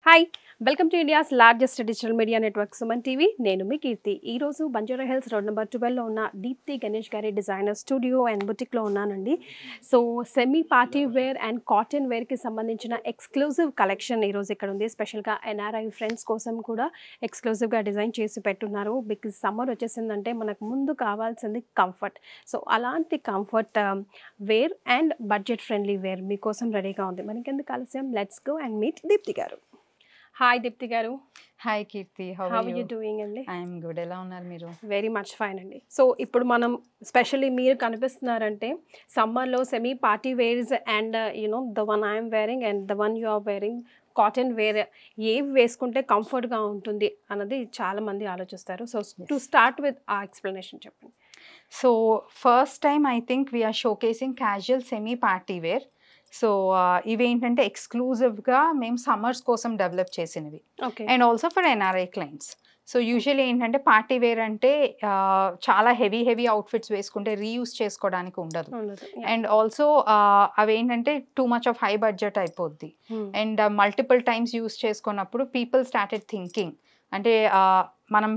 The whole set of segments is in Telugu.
Hi welcome to India's largest digital media network Suman TV. నేను మీ కీర్తి. ఈరోజు బంజారా హిల్స్ రోడ్ నెంబర్ 12లో ఉన్న దీప్తి గణేష్ గారి డిజైనర్ స్టూడియో అండ్ బుటిక్లో ఉన్నానండి. So semi party wear and cotton వేర్కి సంబంధించిన ఎక్స్క్లూజివ్ కలెక్షన్ ఈరోజు ఇక్కడ ఉంది. స్పెషల్గా ఎన్ఆర్ఐ ఫ్రెండ్స్ కోసం కూడా ఎక్స్క్లూజివ్గా డిజైన్ చేసి పెట్టున్నారు. బికాజ్ సమ్మర్ వచ్చేసిందంటే మనకు ముందు కావాల్సింది కంఫర్ట్. సో అలాంటి comfort wear and budget friendly wear మీకోసం రెడీగా ఉంది. మనకి ఎందుకు ఆలస్యం, let's go and meet Deepthi గారు. హాయ్ దీప్తి గారు. Hi Keerthi, how are you doing అండి? I'm good. ఎలా ఉన్నారు మీరు? వెరీ మచ్ ఫైన్ అండి. సో ఇప్పుడు మనం స్పెషల్లీ మీరు కనిపిస్తున్నారంటే సమ్మర్లో semi party wears and you know the one I'm wearing and the one you are wearing cotton wear ఏవి వేసుకుంటే కంఫర్ట్గా ఉంటుంది అన్నది చాలామంది ఆలోచిస్తారు. సో టు స్టార్ట్ విత్ ఆ ఎక్స్ప్లెనేషన్ చెప్పండి. So first time I think we're showcasing casual semi party wear. So ఇవేంటంటే ఎక్స్క్లూజివ్గా మేము సమ్మర్స్ కోసం డెవలప్ చేసినవి and also for NRI clients. So usually ఏంటంటే పార్టీ వేర్ అంటే చాలా హెవీ అవుట్ఫిట్స్ వేసుకుంటే రీయూస్ చేసుకోవడానికి ఉండదు. అండ్ ఆల్సో అవేంటంటే too much of high budget అయిపోద్ది. అండ్ మల్టిపుల్ టైమ్స్ యూస్ చేసుకున్నప్పుడు పీపుల్ స్టార్టెడ్ థింకింగ్ అంటే మనం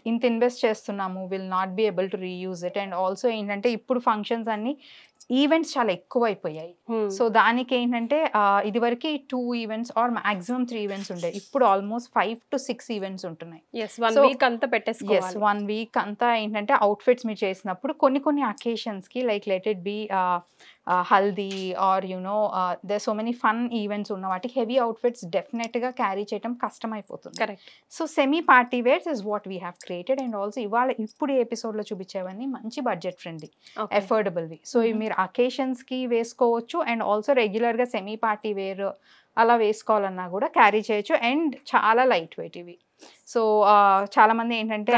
ఇంత ఇన్వెస్ట్ చేస్తున్నాము, will not be able to reuse it. And also ఏంటంటే ఇప్పుడు ఫంక్షన్స్ అన్ని ఈవెంట్స్ చాలా ఎక్కువ అయిపోయాయి. సో దానికి ఏంటంటే ఇదివరకు 2 ఈవెంట్స్ ఆర్ మాక్సిమం 3 ఈవెంట్స్ ఉంటాయి. ఇప్పుడు ఆల్మోస్ట్ 5 to 6 ఈవెంట్స్ ఉంటున్నాయి. 1 వీక్ అంతా పెట్టేసుకోవాలి. 1 వీక్ అంతా ఏంటంటే అవుట్ఫిట్స్ మీరు చేసినప్పుడు కొన్ని అకేషన్స్కి like let it be haldi or you know they so many fun events ఉన్న వాటికి హెవీ అవుట్ఫిట్స్ డెఫినెట్గా క్యారీ చేయడం కష్టం అయిపోతుంది. Correct. So semi party wears is what we have created. And also ఇప్పుడు ఈ ఎపిసోడ్లో చూపించేవన్నీ మంచి బడ్జెట్ ఫ్రెండ్లీ, అఫోర్డబుల్వి. సో మీరు అకేషన్స్కి వేసుకోవచ్చు అండ్ ఆల్సో రెగ్యులర్గా సెమీ పార్టీ వేర్ అలా వేసుకోవాలన్నా కూడా క్యారీ చేయొచ్చు. అండ్ చాలా లైట్ వెయిట్ ఇవి. సో చాలా మంది ఏంటంటే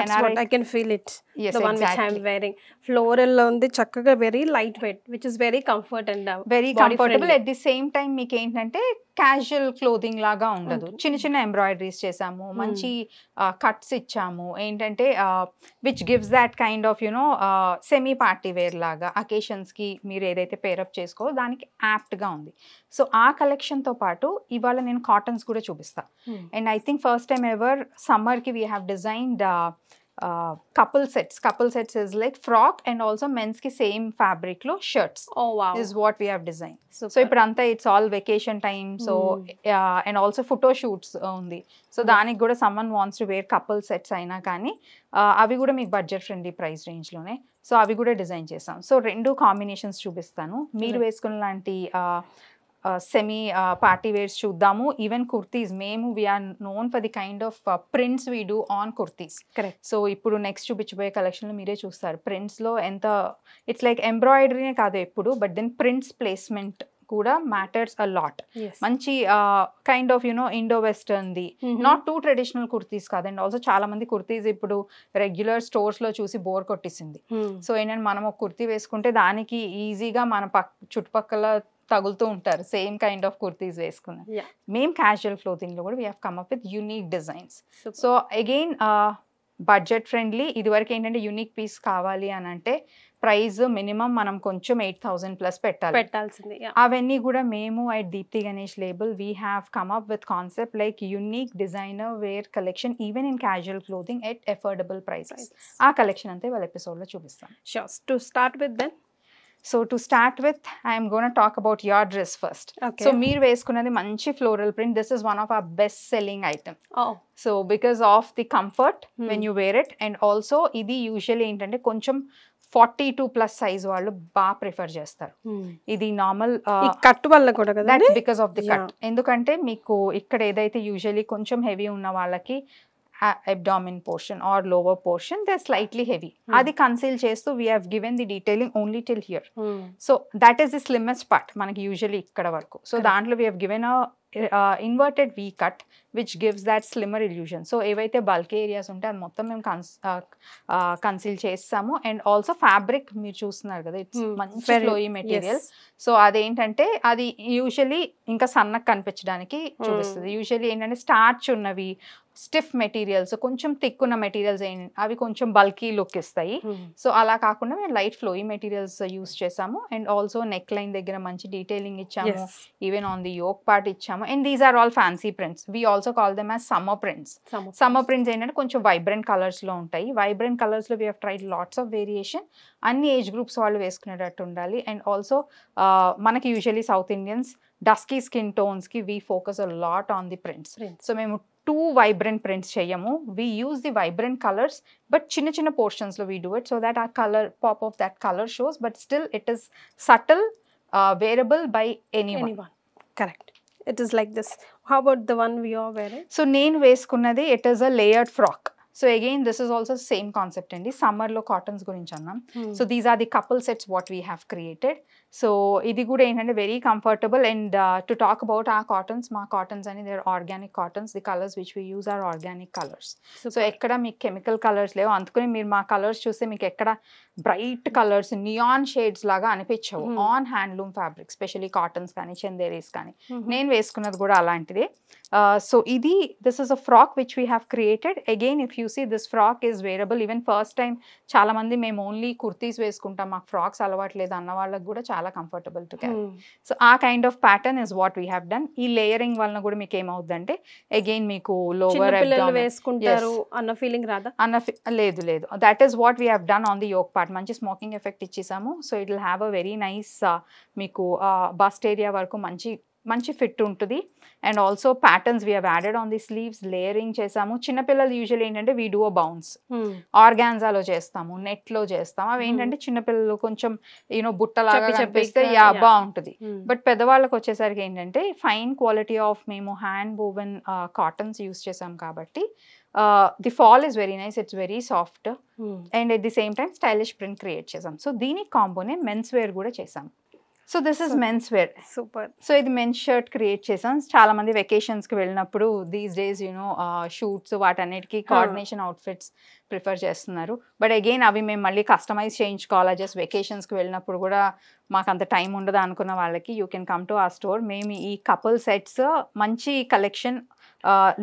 I can feel it. The one which I am wearing floral లో ఉంది, చక్కగా very light weight which is very comfort and very comfortable. At the same time మీకు ఏంటంటే క్యాజువల్ క్లోదింగ్ లాగా ఉండదు. చిన్న ఎంబ్రాయిడరీస్ చేసాము, మంచి కట్స్ ఇచ్చాము. ఏంటంటే which gives that kind of you know semi party wear లాగా అకేషన్స్కి మీరు ఏదైతే పేరప్ చేసుకో దానికి యాప్ట్గా ఉంది. సో ఆ కలెక్షన్తో పాటు ఇవాళ నేను కాటన్స్ కూడా చూపిస్తాను. And I think first time ever సమ్మర్కి we have designed couple sets is like frock and also men's ki same fabric lo shirts. Oh wow, is what we have designed. So ippudu anta it's all vacation time. So and also photo shoots undi. So daniki kuda someone wants to wear couple sets aina kani avi kuda meeku budget friendly price range lone so avi kuda design chesam. So rendu combinations chupistanu meer vesukuna lanti semi party wears చూద్దాము. ఈవెన్ కుర్తీస్, మేము we're known for the kind of prints we do on kurtis. Correct. So ఇప్పుడు నెక్స్ట్ చూపించబోయే కలెక్షన్లో మీరే చూస్తారు ప్రింట్స్లో ఎంత ఇట్స్ లైక్ ఎంబ్రాయిడరీనే కాదు ఎప్పుడు, బట్ దెన్ ప్రింట్స్ ప్లేస్మెంట్ కూడా మ్యాటర్స్ అ లాట్. మంచి కైండ్ ఆఫ్ యునో ఇండో వెస్టర్న్ది, నాట్ టూ ట్రెడిషనల్ కుర్తీస్ కాదు. అండ్ ఆల్సో చాలా మంది కుర్తీస్ ఇప్పుడు రెగ్యులర్ స్టోర్స్లో చూసి బోర్ కొట్టేసింది. సో ఏంటంటే మనం ఒక కుర్తీ వేసుకుంటే దానికి ఈజీగా మన చుట్టుపక్కల తగులుతూ ఉంటారు సేమ్ కైండ్ ఆఫ్ కుర్తీస్ వేసుకున్నారు. మేము క్యాజువల్ క్లోతింగ్లో కూడా we have come up with unique designs. So again budget friendly. ఇదివరకు ఏంటంటే యూనిక్ పీస్ కావాలి అని అంటే ప్రైస్ మినిమం మనం కొంచెం 8,000 ప్లస్ పెట్టాల్సింది. అవన్నీ కూడా మేము at Deepti Ganesh label we have come up with concept like unique designer wear collection even in casual clothing at affordable prices. ఆ కలెక్షన్ అంతా వాళ్ళ ఎపిసోడ్లో చూపిస్తాం. Sure. To start with then, so to start with I'm gonna talk about your dress first. సో మీరు వేసుకున్నది మంచి floral print. This is one of our best selling item. So because of the comfort when you wear it. And also ఇది యూజువల్లీ ఏంటంటే కొంచెం 42+ సైజ్ వాళ్ళు బాగా ప్రిఫర్ చేస్తారు. ఇది నార్మల్ కట్ వల్ల కూడా కదా, that's because of the cut. ఎందుకంటే మీకు ఇక్కడ ఏదైతే యూజువల్లీ కొంచెం హెవీ ఉన్న వాళ్ళకి abdomen portion or lower portion they're slightly heavy. Adi conceal chestu we have given the detailing only till here. So that is the slimmest part manaki usually ikkada varaku. So dantlo we have given a inverted V cut which gives that slimmer illusion. So evaithe bulky areas unte adi mottham mem conceal chestamu. And also fabric meer chustunnaru kada, it's manchi flowy material. So adi entante adi usually inka sannaku kanipiంచడానికి చూపిస్తుంది. usually ఏంటంటే స్టార్చ్ ఉన్నవి స్టిఫ్ మెటీరియల్స్, కొంచెం థిక్ ఉన్న మెటీరియల్స్ అవి కొంచెం బల్కీ లుక్ ఇస్తాయి. సో అలా కాకుండా మేము లైట్ ఫ్లోయి మెటీరియల్స్ యూస్ చేసాము. అండ్ ఆల్సో నెక్ లైన్ దగ్గర మంచి డీటెయిలింగ్ ఇచ్చాము, even on the yoke part ఇచ్చాము. And these are all fancy prints. We also call them as summer prints. Summer prints ఏంటంటే కొంచెం వైబ్రెంట్ కలర్స్లో ఉంటాయి. వైబ్రెంట్ కలర్స్లో we have tried lots of variation. అన్ని ఏజ్ గ్రూప్స్ వాళ్ళు వేసుకునేటట్టు ఉండాలి. అండ్ ఆల్సో మనకి usually South Indians dusky skin టోన్స్కి we focus a lot on the prints. So మేము టూ వైబ్రెంట్ ప్రింట్స్ చేయము. We use the vibrant colours but చిన్న చిన్న పోర్షన్స్లో we do it so that ఆ colour pop of that colour shows but still it is subtle, wearable by anyone. Correct. It is like this. How about the one we are wearing? So నేను వేసుకున్నది it is a layered frock. So again this is also same concept అండి. సమ్మర్ లో కాటన్స్ గురించి అన్నాం. So these are the couple sets what we have created. So ఇది కూడా ఏంటంటే very comfortable. And to talk about ఆ కాటన్స్, మా కాటన్స్ అని their organic cottons. The colours which we use are organic colours. So ఎక్కడ మీకు కెమికల్ కలర్స్ లేవు. అందుకని మీరు మా కలర్స్ చూస్తే మీకు ఎక్కడ బ్రైట్ కలర్స్ నియాన్ షేడ్స్ లాగా అనిపించవు. On handloom fabric, specially cottons కానీ చందేరీస్ కానీ. నేను వేసుకున్నది కూడా అలాంటిదే. సో ఇది this is a frock which we have created. Again if you see this frock is wearable. Even first time చాలా మంది మేము ఓన్లీ కుర్తీస్ వేసుకుంటాం, మాకు ఫ్రాక్స్ అలవాట్లేదు అన్న వాళ్ళకి కూడా చాలా కంఫర్టబుల్ టు క్యారీ. సో ఆ kind of pattern is what we have done. ఈ లేయరింగ్ వలన కూడా మీకు ఏమవుతుందంటే అగైన్ మీకు లోవర్ వేసుకుంటారు అన్న ఫీలింగ్ రాదా? లేదు లేదు, that is what we have done on the yoke part. మంచి స్మోకింగ్ ఎఫెక్ట్ ఇచ్చేసాము. So it will have a very nice మీకు బస్ట్ ఏరియా వరకు మంచి ఫిట్ ఉంటుంది. And also patterns we have added on the sleeves, layering చేసాము. చిన్నపిల్లలు యూజువల్ ఏంటంటే వీ డూ అ బౌన్స్, ఆర్గాన్జాలో చేస్తాము, నెట్ లో చేస్తాము. అవి ఏంటంటే చిన్నపిల్లలు కొంచెం యూనో బుట్టలాగా కనిపిస్తే బాగుంటుంది. బట్ పెద్దవాళ్ళకి వచ్చేసరికి ఏంటంటే ఫైన్ క్వాలిటీ ఆఫ్ మేము హ్యాండ్ వోవెన్ కాటన్స్ యూస్ చేసాం కాబట్టి the fall is very nice, it's very soft and at the same time stylish print create చేసాం. సో దీనికి కాంబోనే మెన్స్ వేర్ కూడా చేసాం. So this is men's wear. Super. So ఇది మెన్స్ షర్ట్ క్రియేట్ చేసాం. చాలా మంది వెకేషన్స్కి వెళ్ళినప్పుడు దీస్ డేస్ యూనో షూట్స్ వాటన్నిటికీ కోఆర్డినేషన్ అవుట్ఫిట్స్ ప్రిఫర్ చేస్తున్నారు. బట్ అగైన్ అవి మేము మళ్ళీ కస్టమైజ్ చేయించుకోవాలా, జస్ట్ వెకేషన్స్కి వెళ్ళినప్పుడు కూడా మాకు అంత టైం ఉండదు అనుకున్న వాళ్ళకి యూ కెన్ కమ్ టు ఆ స్టోర్. మేము ఈ కపుల్ సెట్స్ మంచి కలెక్షన్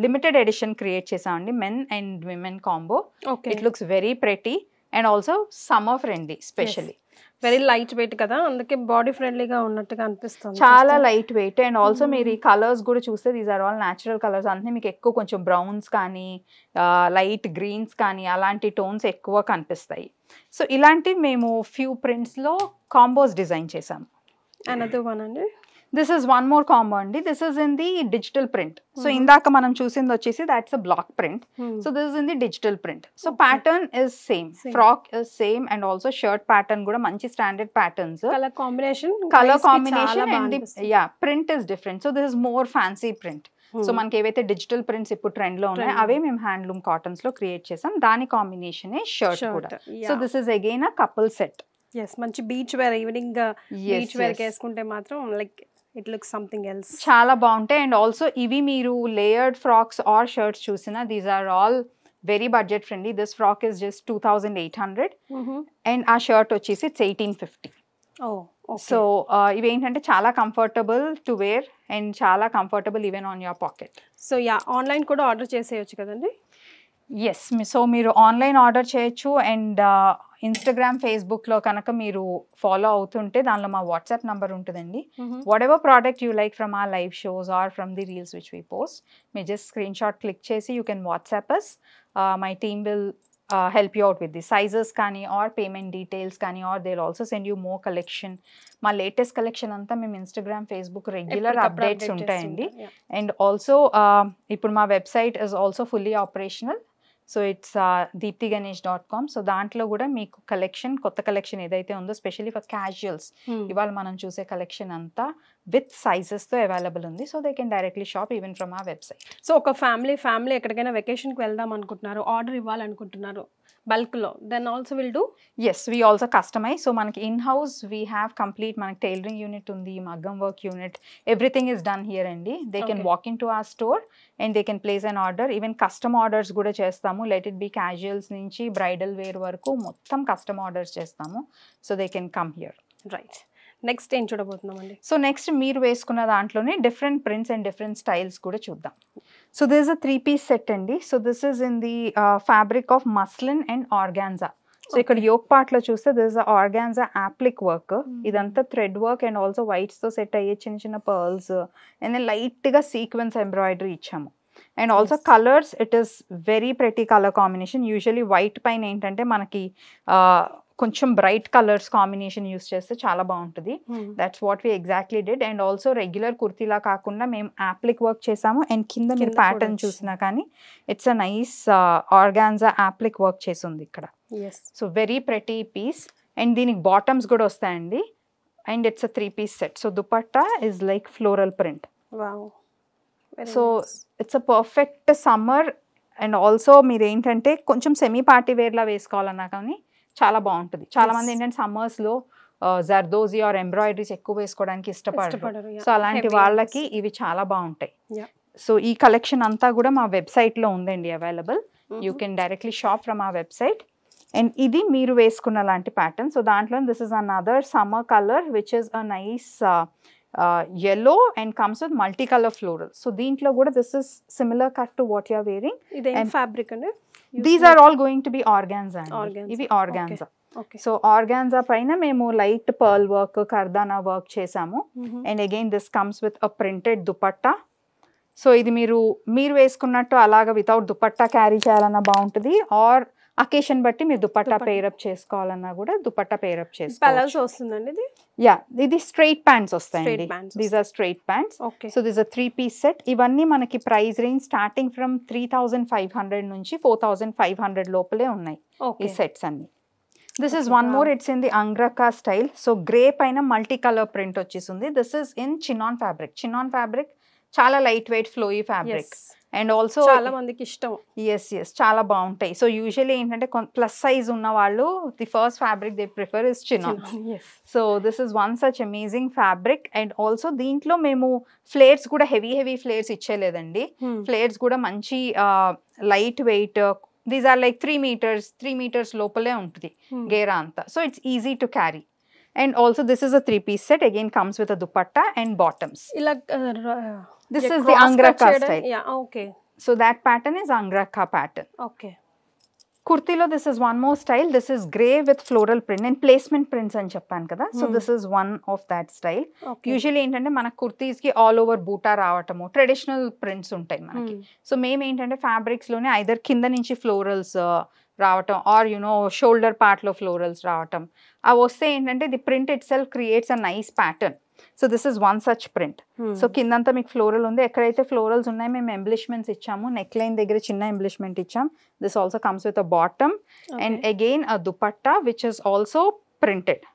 లిమిటెడ్ ఎడిషన్ క్రియేట్ చేసామండి. Men and women combo. It looks very pretty and also summer friendly. Specially very light weight కదా, అందుకే బాడీ ఫ్రెండ్లీగా ఉన్నట్టుగా అనిపిస్తుంది. చాలా లైట్ వెయిట్. అండ్ ఆల్సో మీరు ఈ కలర్స్ కూడా చూస్తే these are all natural colours. అంటే మీకు ఎక్కువ కొంచెం బ్రౌన్స్ కానీ లైట్ గ్రీన్స్ కానీ అలాంటి టోన్స్ ఎక్కువ కనిపిస్తాయి. సో ఇలాంటి మేము ఫ్యూ ప్రింట్స్లో కాంబోస్ డిజైన్ చేసాము. అనదర్ వన్ అండి, this is one more combo అండి. This is in the digital print. So ఇందాక మనం చూసింది వచ్చేసి that's a block print. So this is in the digital print. So pattern is same, frock is same and also shirt pattern కూడా మంచి standard patterns. Colour combination and yeah print is different. So this is more fancy print. So మనకి ఏవైతే డిజిటల్ ప్రింట్స్ ఇప్పుడు ట్రెండ్ లో ఉన్నాయో అవే మేము హ్యాండ్లూమ్ కాటన్స్ లో క్రియేట్ చేసాం. దాని కాంబినేషన్ షర్ట్ కూడా. So this is again a couple set. మంచి beach wear, evening beach wear వేసుకుంటే మాత్రం like it looks something else. చాలా బాగుంటాయి. అండ్ ఆల్సో ఇవి మీరు లేయర్డ్ ఫ్రాక్స్ ఆర్ షర్ట్స్ చూసినా these are all very budget friendly. This frock is just 2800 and uh shirt వచ్చేసి ఇట్స్ 1850. సో ఇవి ఏంటంటే చాలా కంఫర్టబుల్ టు వేర్ అండ్ చాలా comfortable even on your pocket. So yeah online కూడా ఆర్డర్ చేసేయచ్చు కదండి? ఎస్, సో మీరు ఆన్లైన్ ఆర్డర్ చేయొచ్చు. అండ్ ఇన్స్టాగ్రామ్, ఫేస్బుక్లో కనుక మీరు ఫాలో అవుతుంటే దానిలో మా వాట్సాప్ నంబర్ ఉంటుందండి. Whatever product you like from our live shows or from the reels which we post, మీరు జస్ట్ స్క్రీన్ షాట్ క్లిక్ చేసి you can WhatsApp us. My team will help you out with the sizes కానీ or payment details కానీ or they'll also send you more collection. మా లేటెస్ట్ కలెక్షన్ అంతా మేము ఇన్స్టాగ్రామ్, ఫేస్బుక్ రెగ్యులర్ అప్డేట్స్ ఉంటాయండి. అండ్ ఆల్సో ఇప్పుడు మా website is also fully operational. So it's deeptiganesh.com. So దాంట్లో కూడా మీకు కలెక్షన్, కొత్త కలెక్షన్ ఏదైతే ఉందో స్పెషల్లీ ఫర్ క్యాజువల్స్ ఇవాళ మనం చూసే కలెక్షన్ అంతా విత్ సైజెస్తో అవైలబుల్ ఉంది. So they can directly shop even from uh website. So ఒక ఫ్యామిలీ ఎక్కడికైనా వెకేషన్కి వెళ్దాం అనుకుంటున్నారు, ఆర్డర్ ఇవ్వాలనుకుంటున్నారు బల్క్లో, then also will do? Yes, we also customise. So మనకి in house we have complete, మనకి టైలరింగ్ యూనిట్ ఉంది, మగ్గం work unit, everything is done here అండి. They can walk in to our store and they can place an order. Even custom orders కూడా చేస్తాము. లెట్ ఇట్ బి క్యాజువల్స్ నుంచి బ్రైడల్ వేర్ వరకు మొత్తం కస్టమ్ ఆర్డర్స్ చేస్తాము. So they can come here. Right, next ఏం చూడబోతున్నామండి? సో నెక్స్ట్ మీరు వేసుకున్న దాంట్లోనే different prints and different styles కూడా చూద్దాం. So this is a 3-piece set అండి. So this is in the fabric of muslin and organza. So ఇక్కడ యోక్ పార్ట్ లో చూస్తే దిస్ ఆర్గాన్జా యాప్లిక్ వర్క్, ఇదంతా thread work and also whites తో సెట్ అయ్యే చిన్న చిన్న పర్ల్స్ అండ్ లైట్ గా సీక్వెన్స్ ఎంబ్రాయిడరీ ఇచ్చాము. And also colours, it is very pretty colour combination. Usually white పైన ఏంటంటే మనకి కొంచెం బ్రైట్ కలర్స్ కాంబినేషన్ యూస్ చేస్తే చాలా బాగుంటుంది. That's what we exactly did. And also regular కుర్తీలా కాకుండా మేము యాప్లిక్ వర్క్ చేసాము. అండ్ కింద మీరు ప్యాటర్న్ చూసినా కానీ it's a nice organza applique work చేసి ఉంది ఇక్కడ. So very pretty piece. And దీనికి బాటమ్స్ కూడా వస్తాయండి. And it's a 3-piece set. So dupatta is like floral print. So it's a perfect summer. And also మీరు ఏంటంటే కొంచెం సెమీ పార్టీ వేర్లా వేసుకోవాలన్నా కానీ చాలా బాగుంటుంది. చాలా మంది ఏంటంటే సమ్మర్స్ లో జర్దోజీ ఆర్ ఎంబ్రాయిడరీస్ ఎక్కువ వేసుకోవడానికి ఇష్టపడరు. సో అలాంటి వాళ్ళకి ఇవి చాలా బాగుంటాయి. సో ఈ కలెక్షన్ అంతా కూడా మా వెబ్సైట్ లో ఉందండి available. You can directly shop from uh website. And ఇది మీరు వేసుకున్న లాంటి ప్యాటర్న్. సో దాంట్లో this is another summer colour which is a nice yellow and comes with multicolor floral. So దీంట్లో కూడా this is similar cut to what you are wearing. ఇదేం ఫ్యాబ్రిక్ అండి? These are all going to be organza. ఇవి organza. సో ఆర్గాన్జా పైన మేము లైట్ పర్ల్ వర్క్, కర్దానా వర్క్ చేసాము. And again this comes with a printed dupatta. So ఇది మీరు వేసుకున్నట్టు అలాగా వితౌట్ దుపట్టా క్యారీ చేయాలన్నా బాగుంటుంది. ఆర్ అకేషన్ బట్టి మీరు దుపట్టా పేరప్ చేసుకోవాలన్నా కూడా దుపట్టా పేరప్ చేసుకోవచ్చు. యా, ఇది స్ట్రైట్ ప్యాంట్స్ వస్తాయండి. These are straight pants. So this are 3-piece set. ఇవన్నీ మనకి ప్రైస్ రేంజ్ స్టార్టింగ్ ఫ్రమ్ 3,500 నుంచి 4,500 లోపలే ఉన్నాయి ఈ సెట్స్ అన్ని. This is one more, it's in the angrakha style. So grey పైన మల్టీ కలర్ ప్రింట్ వచ్చేసింది. This is in chinon fabric. Chinon fabric చాలా light weight flowy fabric. And also చాలా మందికి ఇష్టం. ఎస్ చాలా బాగుంటాయి. సో యూజువల్లీ ఏంటంటే ప్లస్ సైజ్ ఉన్న వాళ్ళు the first fabric they prefer is chinon. So this is one such amazing fabric. And also దీంట్లో మేము ఫ్లేర్స్ కూడా హెవీ ఫ్లేర్స్ ఇచ్చేలేదండి. ఫ్లేర్స్ కూడా మంచి light weight. These are like 3 meters లోపలే ఉంటుంది గేరా అంతా. So it's easy to carry. And also this is a 3-piece set. Again comes with a dupatta and bottoms. This is the Angraka style. Yeah, okay. So that pattern is Angraka pattern. Okay. Kurtilo, this is one more style. This is grey with floral print and placement prints అని చెప్పాను కదా. So this is one of that style. Usually ఏంటంటే మన కుర్తీస్ కి ఆల్ ఓవర్ బూటా రావటము, ట్రెడిషనల్ ప్రింట్స్ ఉంటాయి మనకి. సో మేము ఏంటంటే ఫ్యాబ్రిక్స్ లోనే ఐదర్ కింద నుంచి ఫ్లోరల్స్ రావటం ఆర్ షోల్డర్ పార్ట్ లో ఫ్లోరల్స్ రావటం, అవి వస్తే ఏంటంటే the print it self creates a nice pattern. So this is one such print. So కిందంతా మీకు ఫ్లోరల్ ఉంది. ఎక్కడైతే ఫ్లోరల్స్ ఉన్నాయో మేము ఎంబ్లిష్మెంట్స్ ఇచ్చాము. నెక్ లైన్ దగ్గర చిన్న ఎంబ్లిష్మెంట్ ఇచ్చాం. This also comes with a bottom and again a dupatta which is also printed.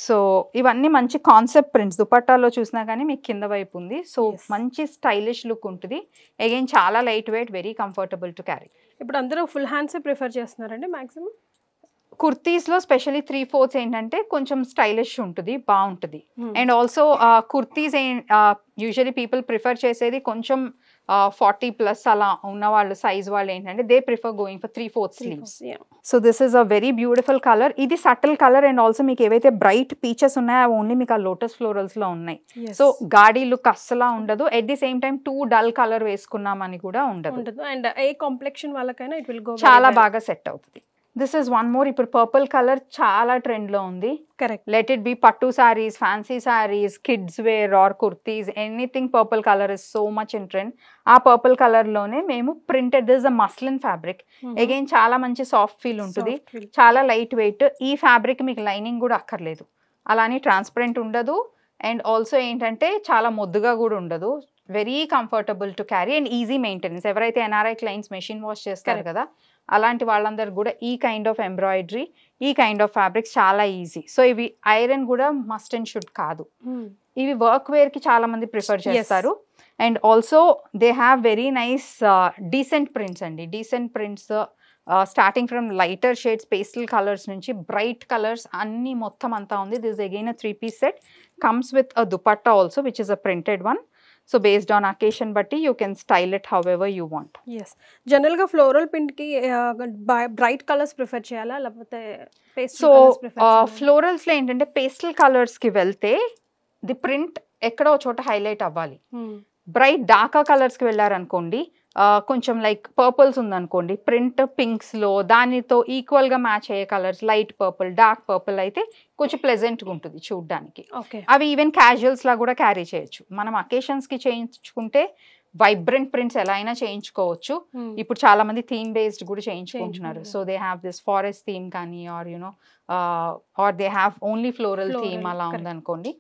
So ఇవన్నీ మంచి కాన్సెప్ట్ ప్రింట్స్. దుపట్టాలో చూసినా కానీ మీకు కింద వైపు ఉంది. సో మంచి స్టైలిష్ లుక్ ఉంటుంది. అగైన్ చాలా light wait, very comfortable to carry. ఇప్పుడు అందరూ ఫుల్ హ్యాండ్స్ ప్రిఫర్ చేస్తున్నారండి మాక్సిమం కుర్తీస్లో. స్పెషల్లీ 3/4 ఏంటంటే కొంచెం స్టైలిష్ ఉంటుంది, బాగుంటుంది. And also kurtis usually people prefer చేసేది కొంచెం 40+ అలా ఉన్న వాళ్ళు సైజ్ వాళ్ళు ఏంటంటే they prefer going for 3/4 sleeves. So this is a very beautiful colour. ఇది సటిల్ కలర్. అండ్ ఆల్సో మీకు ఏవైతే బ్రైట్ పీచెస్ ఉన్నాయో అవి ఓన్లీ మీకు ఆ లోటస్ ఫ్లోరల్స్ లో ఉన్నాయి. సో గాడీ లుక్ అస్సలా ఉండదు. At the same time too dull colour వేసుకున్నామని కూడా ఉండదు. అండ్ ఏ కాంప్లెక్షన్ వాళ్ళకైనా ఇట్ విల్ గో చాలా బాగా సెట్ అవుతుంది. This is one more. ఇప్పుడు పర్పుల్ కలర్ చాలా ట్రెండ్ లో ఉంది. కరెక్ట్. లెట్ ఇట్ బి పట్టు saris, fancy saris, kids wear or kurtis, anything purple colour is so much in trend. ఆ పర్పుల్ కలర్ లోనే మేము printed, this a muslin fabric. Again చాలా మంచి సాఫ్ట్ ఫీల్ ఉంటుంది, చాలా లైట్ వెయిట్. ఈ ఫ్యాబ్రిక్ మీకు లైనింగ్ కూడా అక్కర్లేదు, అలానే ట్రాన్స్పరెంట్ ఉండదు. అండ్ ఆల్సో ఏంటంటే చాలా మొద్దుగా కూడా ఉండదు. Very comfortable to carry and easy maintenance. ఎవరైతే ఎన్ఆర్ఐ క్లయింట్స్ మెషిన్ వాష్ చేస్తారు కదా, అలాంటి వాళ్ళందరూ కూడా ఈ కైండ్ ఆఫ్ ఎంబ్రాయిడరీ, ఈ కైండ్ ఆఫ్ ఫ్యాబ్రిక్స్ చాలా ఈజీ. సో ఇవి ఐరన్ కూడా మస్ట్ అండ్ షుడ్ కాదు. ఇవి వర్క్ వేర్ కి చాలా మంది ప్రిఫర్ చేస్తారు. And also they have very nice decent prints అండి. Decent prints starting from lighter shades, pastel colours నుంచి బ్రైట్ కలర్స్ అన్ని మొత్తం అంతా ఉంది. This again a 3-piece set. Comes with a dupatta also which is a printed one. So based on occasion బట్టి you can style it however you want. Yes. జనరల్గా ఫ్లోరల్ ప్రింట్కి బ్రైట్ కలర్స్ ప్రిఫర్ చేయాలా లేకపోతే సో ఫ్లోరల్స్లో ఏంటంటే పేస్టల్ కలర్స్కి వెళ్తే ది ప్రింట్ ఎక్కడో చోట హైలైట్ అవ్వాలి. బ్రైట్ డార్క్ కలర్స్కి వెళ్ళారనుకోండి కొంచెం లైక్ పర్పుల్స్ ఉందనుకోండి, ప్రింట్ పింక్స్లో దానితో ఈక్వల్గా మ్యాచ్ అయ్యే colours, light purple, dark purple అయితే కొంచెం ప్లెజెంట్గా ఉంటుంది చూడ్డానికి. అవి ఈవెన్ క్యాజువల్స్ లా కూడా క్యారీ చేయొచ్చు. మనం అకేషన్స్కి చేయించుకుంటే వైబ్రెంట్ ప్రింట్స్ ఎలా అయినా చేయించుకోవచ్చు. ఇప్పుడు చాలా మంది థీమ్ బేస్డ్ కూడా చేయించుకుంటున్నారు. So they have this forest theme కానీ or you know or they have only floral theme అలా ఉందనుకోండి,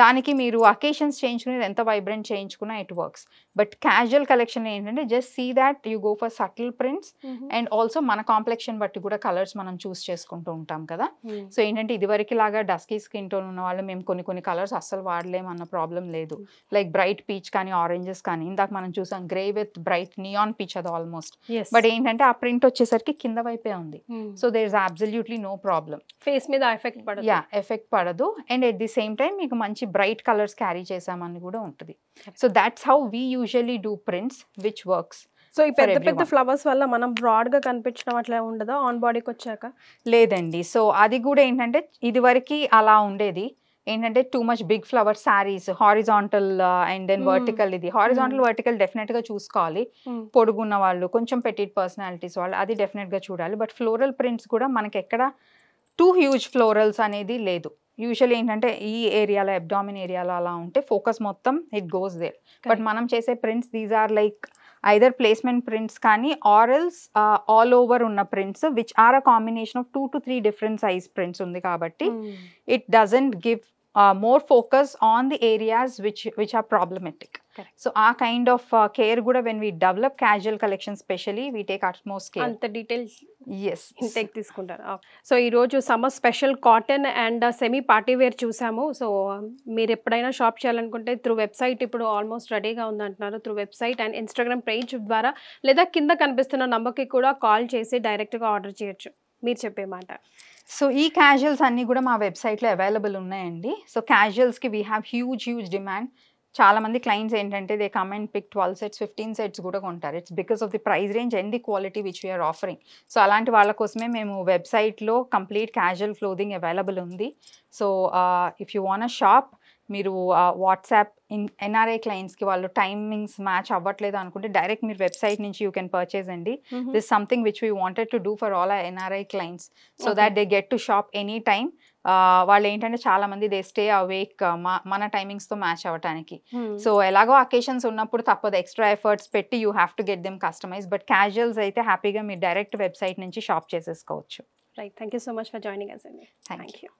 దానికి మీరు అకేషన్స్ చేయించుకునేది ఎంత వైబ్రెంట్ చేయించుకున్నా it works. But casual collection ఏంటంటే just see that you go for subtle prints and also మన కాంప్లెక్షన్ బట్టి కూడా కలర్స్ మనం చూస్ చేసుకుంటూ ఉంటాం కదా. సో ఏంటంటే ఇదివరకు లాగా డస్కీ స్కిన్ టోన్ ఉన్న వాళ్ళు మేము కొన్ని కలర్స్ అస్సలు వాడలేము అన్న ప్రాబ్లం లేదు. లైక్ బ్రైట్ పీచ్ కానీ ఆరెంజెస్ కానీ, ఇందాక మనం చూసాం grey with bright neon peach అది ఆల్మోస్ట్. బట్ ఏంటంటే ఆ ప్రింట్ వచ్చేసరికి కింద వైపే ఉంది. So there is absolutely no problem. Face మీద ఎఫెక్ట్ పడదు. ఎఫెక్ట్ పడదు. And at the same time మీకు మంచి బ్రైట్ కలర్స్ క్యారీ చేసామని కూడా ఉంటుంది. So that's how we usually do prints which works. సో ఈ పెద్ద పెద్ద ఫ్లవర్స్ వల్ల మనం బ్రాడ్ గా కనిపించడం అట్లా ఉండదా ఆన్ బాడీకి వచ్చాక? లేదండి. సో అది కూడా ఏంటంటే ఇది వరకు అలా ఉండేది. ఏంటంటే too much big flower saris, horizontal and then vertical. ఇది హారిజాంటల్ వర్టికల్ డెఫినెట్ గా చూసుకోవాలి. పొడుగున్న వాళ్ళు, కొంచెం పెటిట్ పర్సనాలిటీస్ వాళ్ళు, అది డెఫినెట్ గా చూడాలి. బట్ ఫ్లోరల్ ప్రింట్స్ కూడా మనకి ఎక్కడ టూ హ్యూజ్ ఫ్లోరల్స్ అనేది లేదు. యూజువల్లీ ఏంటంటే ఈ ఏరియాలో అబ్డామిన్ ఏరియాలో అలా ఉంటే ఫోకస్ మొత్తం ఇట్ గోస్ దేర్. బట్ మనం చేసే prints these are like either placement prints కానీ ఆర్ఎల్స్ ఆల్ ఓవర్ ఉన్న prints which are a combination of 2 to 3 different size prints ఉంది కాబట్టి it doesn't give more focus on the areas which are problematic. Correct. So our kind of care kuda when we develop casual collection specially we take utmost care. Anta details yes intake తీసుకుంటారు. సో ఈ రోజు summer special cotton and semi party wear చూసాము. సో మీరు ఎప్పుడైనా షాప్ చేయాలనుకుంటే త్రూ వెబ్సైట్ ఇప్పుడు ఆల్మోస్ట్ రెడీగా ఉందంటున్నారు. Through website and Instagram page ద్వారా లేదా కింద కనిపిస్తున్న నంబర్కి కూడా కాల్ చేసి డైరెక్ట్గా ఆర్డర్ చేయొచ్చు. మీరు చెప్పే మాట. సో ఈ క్యాజువల్స్ అన్నీ కూడా మా వెబ్సైట్లో అవైలబుల్ ఉన్నాయండి. సో క్యాజువల్స్కి వీ హ్యావ్ హ్యూజ్ డిమాండ్. చాలా మంది క్లయింట్స్ ఏంటంటే they come and pick 12 sets 15 sets కూడా కొంటారు. It's because of the price range and the quality which we are offering. So అలాంటి వాళ్ళ కోసమే మేము వెబ్సైట్లో కంప్లీట్ క్యాజువల్ క్లోదింగ్ అవైలబుల్ ఉంది. So if you want shop, మీరు వాట్సాప్ ఎన్ఆర్ఐ క్లయింట్స్కి వాళ్ళు టైమింగ్స్ మ్యాచ్ అవ్వట్లేదు అనుకుంటే డైరెక్ట్ మీరు వెబ్సైట్ నుంచి యూ కెన్ పర్చేజ్ అండి. This something which we wanted to do for all our NRI clients so that they get to shop any time. వాళ్ళు ఏంటంటే చాలా మంది దే స్టే అవేక్ మన టైమింగ్స్తో మ్యాచ్ అవ్వటానికి. సో ఎలాగో అకేషన్స్ ఉన్నప్పుడు తప్పదు ఎక్స్ట్రా ఎఫర్ట్స్ పెట్టి you have to get them customize. But casuals అయితే హ్యాపీగా మీరు డైరెక్ట్ వెబ్సైట్ నుంచి షాప్ చేసేసుకోవచ్చు. Right. Thank you so much for joining us అండి. Thank you.